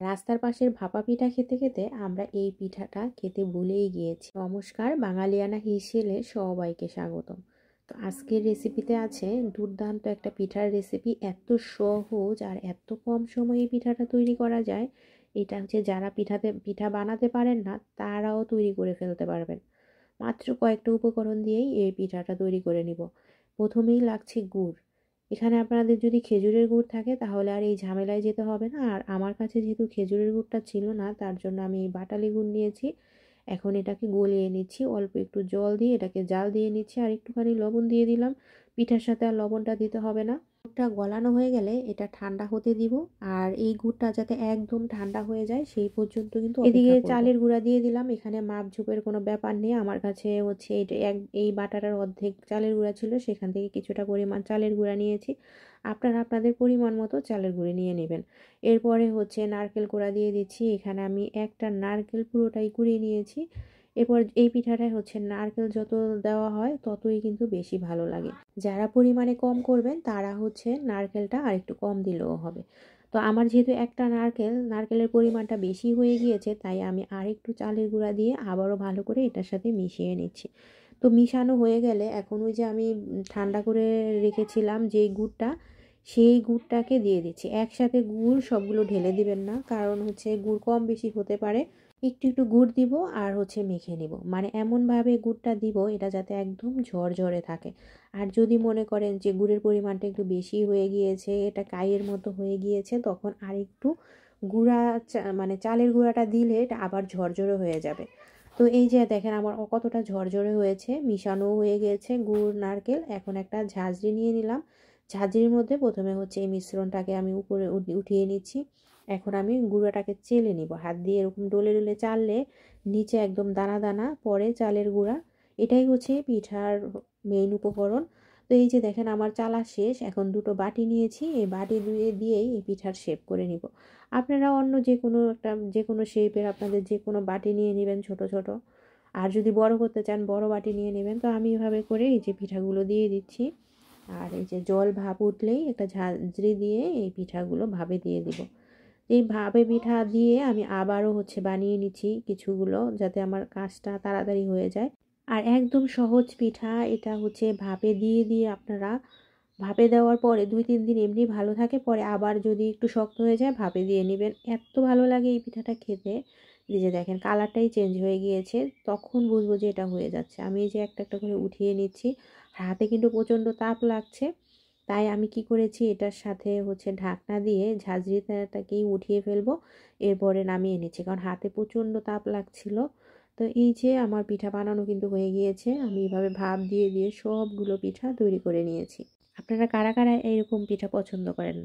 রাস্তার পাশের ভাপা পিঠা খেতে খেতে আমরা এই পিঠাটা খেতে ভুলেই গিয়েছি। নমস্কার, বাঙালিয়ানা হিসেবে সবাইকে স্বাগতম। তো আজকের রেসিপিতে আছে দুর্দান্ত একটা পিঠার রেসিপি। এত সহজ আর এত কম সময়ে পিঠাটা তৈরি করা যায়, এটা হচ্ছে যারা পিঠা বানাতে পারেন না তারাও তৈরি করে ফেলতে পারবেন। মাত্র কয়েকটা উপকরণ দিয়েই এই পিঠাটা তৈরি করে নিব। প্রথমেই লাগছে গুড়। এখানে আপনাদের যদি খেজুরের গুড় থাকে তাহলে আর এই ঝামেলায় যেতে হবে না। আর আমার কাছে যেহেতু খেজুরের গুড়টা ছিল না, তার জন্য আমি এই বাটালি গুড় নিয়েছি। এখন এটাকে গলিয়ে নিচ্ছি, অল্প একটু জল দিয়ে এটাকে জাল দিয়ে নিচ্ছি, আর একটুখানি লবণ দিয়ে দিলাম। পিঠার সাথে আর লবণটা দিতে হবে না। গুড়টা গলানো হয়ে গেলে এটা ঠান্ডা হতে দিব। আর এই গুড়টা যাতে একদম ঠান্ডা হয়ে যায় সেই পর্যন্ত কিন্তু এদিকে চালের গুঁড়া দিয়ে দিলাম। এখানে মাপ ঝুপের কোনো ব্যাপার নেই। আমার কাছে হচ্ছে এই বাটাটার অর্ধেক চালের গুঁড়া ছিল, সেখান থেকে কিছুটা পরিমাণ চালের গুঁড়া নিয়েছি। আপনারা আপনাদের পরিমাণ মতো চালের গুঁড়ি নিয়ে নেবেন। এরপরে হচ্ছে নারকেল কোড়া দিয়ে দিচ্ছি। এখানে আমি একটা নারকেল পুরোটাই কুড়িয়ে নিয়েছি। এরপর এই পিঠাটায় হচ্ছে নারকেল যত দেওয়া হয় ততই কিন্তু বেশি ভালো লাগে। যারা পরিমাণে কম করবেন তারা হচ্ছে নারকেলটা আর একটু কম দিলেও হবে। তো আমার যেহেতু একটা নারকেলের পরিমাণটা বেশি হয়ে গিয়েছে, তাই আমি আর একটু চালের গুঁড়া দিয়ে আবারও ভালো করে এটার সাথে মিশিয়ে নিচ্ছি। তো মিশানো হয়ে গেলে এখন ওই যে আমি ঠান্ডা করে রেখেছিলাম যেই গুড়টা, সেই গুড়টাকে দিয়ে দিচ্ছি। একসাথে গুড় সবগুলো ঢেলে দিবেন না, কারণ হচ্ছে গুড় কম বেশি হতে পারে। একটু একটু গুড় দিব আর হচ্ছে মেখে নিব। মানে এমনভাবে গুড়টা দিব এটা যাতে একদম ঝরঝরে থাকে। আর যদি মনে করেন যে গুড়ের পরিমাণটা একটু বেশি হয়ে গিয়েছে, এটা কাইয়ের মতো হয়ে গিয়েছে, তখন আর একটু গুঁড়া মানে চালের গুঁড়াটা দিলে এটা আবার ঝরঝরে হয়ে যাবে। তো এই যে দেখেন আমার কতটা ঝরঝরে হয়েছে, মিশানো হয়ে গিয়েছে গুড় নারকেল। এখন একটা ঝাঁঝরি নিয়ে নিলাম। ঝাঁঝরির মধ্যে প্রথমে হচ্ছে এই মিশ্রণটাকে আমি উপরে উঠিয়ে নিচ্ছি। এখন আমি গুঁড়াটাকে চেলে নিব হাত দিয়ে, এরকম ডলে ডলে চাললে নিচে একদম দানা দানা পড়ে চালের গুঁড়া। এটাই হচ্ছে পিঠার মেইন উপকরণ। তো এই যে দেখেন আমার চালা শেষ। এখন দুটো বাটি নিয়েছি, এই বাটি দিয়েই এই পিঠার শেপ করে নিব। আপনারা অন্য যে কোনো শেপের আপনাদের যে কোনো বাটি নিয়ে নেবেন ছোট ছোট। আর যদি বড় করতে চান বড় বাটি নিয়ে নেবেন। তো আমি এভাবে করে এই যে পিঠাগুলো দিয়ে দিচ্ছি। আর এই যে জল ভাপ উঠলেই একটা ঝাঁঝরি দিয়ে এই পিঠাগুলো ভাপে দিয়ে দিব। এই ভাপে পিঠা দিয়ে আমি আবারও হচ্ছে বানিয়ে নিচ্ছি কিছুগুলো, যাতে আমার কাজটা তাড়াতাড়ি হয়ে যায়। আর একদম সহজ পিঠা এটা হচ্ছে ভাপে দিয়ে দিয়ে আপনারা ভাপে দেওয়ার পরে 2-3 দিন এমনি ভালো থাকে, পরে আবার যদি একটু শক্ত হয়ে যায় ভাপে দিয়ে নেবেন। এত ভালো লাগে এই পিঠাটা খেতে। এই যে দেখেন কালারটাই চেঞ্জ হয়ে গিয়েছে, তখন বুঝবো যে এটা হয়ে যাচ্ছে। আমি এই যে একটা একটা করে উঠিয়ে নিচ্ছি। হাতে কিন্তু প্রচণ্ড তাপ লাগছে, তাই আমি কি করেছি এটার সাথে হচ্ছে ঢাকনা দিয়ে ঝাঁঝরিটাকেই উঠিয়ে ফেলবো। এরপরে নামিয়ে নিচ্ছি, কারণ হাতে প্রচণ্ড তাপ লাগছিল। তো এই যে আমার পিঠা বানানো কিন্তু হয়ে গিয়েছে। আমি এভাবে ভাপ দিয়ে দিয়ে সবগুলো পিঠা তৈরি করে নিয়েছি। আপনারা কারা কারা এইরকম পিঠা পছন্দ করেন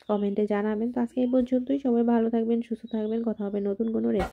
কমেন্টে জানাবেন। তো আজকে এই পর্যন্তই। সবাই ভালো থাকবেন, সুস্থ থাকবেন। কথা হবে নতুন কোনো রেসিপি।